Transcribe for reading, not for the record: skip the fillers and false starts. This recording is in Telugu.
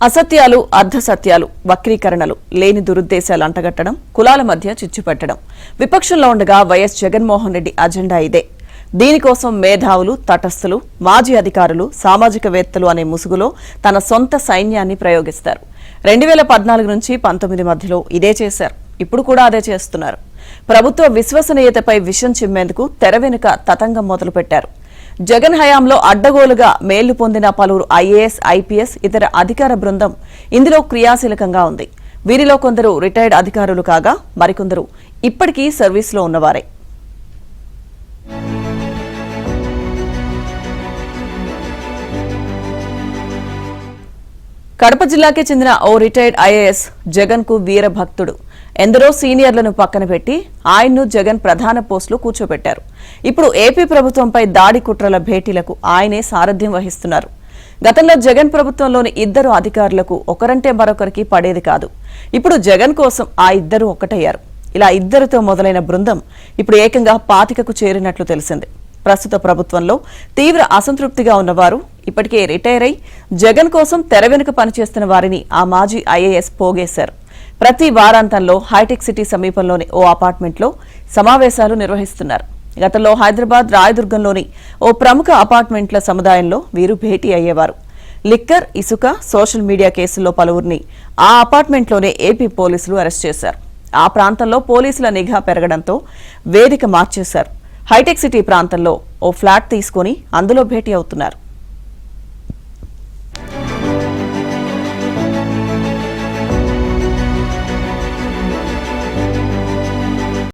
అసత్యాలు, అర్ధసత్యాలు, వక్రీకరణలు, లేని దురుద్దేశాలు అంటగట్టడం, కులాల మధ్య చిచ్చుపెట్టడం విపక్షంలో ఉండగా వైఎస్ జగన్మోహన్ రెడ్డి అజెండా ఇదే. దీనికోసం మేధావులు, తటస్థులు, మాజీ అధికారులు, సామాజికవేత్తలు అనే ముసుగులో తన సొంత సైన్యాన్ని ప్రయోగిస్తారు. 2014 నుంచి 19 మధ్యలో ఇదే చేశారు. ఇప్పుడు కూడా అదే చేస్తున్నారు. ప్రభుత్వ విశ్వసనీయతపై విషం చిమ్మేందుకు తెర వెనుక తతంగం మొదలుపెట్టారు. జగన్ హయాంలో అడ్డగోలుగా మేళ్లు పొందిన పలువురు ఐఏఎస్, ఐపీఎస్, ఇతర అధికార బృందం ఇందులో క్రియాశీలకంగా ఉంది. వీరిలో కొందరు రిటైర్డ్ అధికారులు కాగా మరికొందరు ఇప్పటికీ సర్వీస్లో ఉన్నవారే. కడప జిల్లాకే చెందిన ఓ రిటైర్డ్ ఐఏఎస్ జగన్ కు వీర భక్తుడు. ఎందరో సీనియర్లను పక్కన పెట్టి ఆయన్ను జగన్ ప్రధాన పోస్టులో కూర్చోబెట్టారు. ఇప్పుడు ఏపీ ప్రభుత్వంపై దాడి కుట్రల భేటీలకు ఆయనే సారథ్యం వహిస్తున్నారు. గతంలో జగన్ ప్రభుత్వంలోని ఇద్దరు అధికారులకు ఒకరంటే మరొకరికి పడేది కాదు. ఇప్పుడు జగన్ కోసం ఆ ఇద్దరు ఒక్కటయ్యారు. ఇలా ఇద్దరితో మొదలైన బృందం ఇప్పుడు ఏకంగా 25కు చేరినట్లు తెలిసింది. ప్రస్తుత ప్రభుత్వంలో తీవ్ర అసంతృప్తిగా ఉన్నవారు, ఇప్పటికే రిటైర్ అయి జగన్ కోసం తెర వెనుక పనిచేస్తున్న వారిని ఆ మాజీ ఐఏఎస్ పోగేశారు. ప్రతి వారాంతంలో హైటెక్ సిటీ సమీపంలోని ఓ అపార్ట్మెంట్లో సమావేశాలు నిర్వహిస్తున్నారు. గతంలో హైదరాబాద్ రాయదుర్గంలోని ఓ ప్రముఖ అపార్ట్మెంట్ల సముదాయంలో వీరు భేటీ అయ్యేవారు. లిక్కర్, ఇసుక, సోషల్ మీడియా కేసుల్లో పలువురిని ఆ అపార్ట్మెంట్లోనే ఏపీ పోలీసులు అరెస్ట్ చేశారు. ఆ ప్రాంతంలో పోలీసుల నిఘా పెరగడంతో వేదిక మార్చేశారు. హైటెక్ సిటీ ప్రాంతంలో ఓ ఫ్లాట్ తీసుకుని అందులో భేటీ అవుతున్నారు.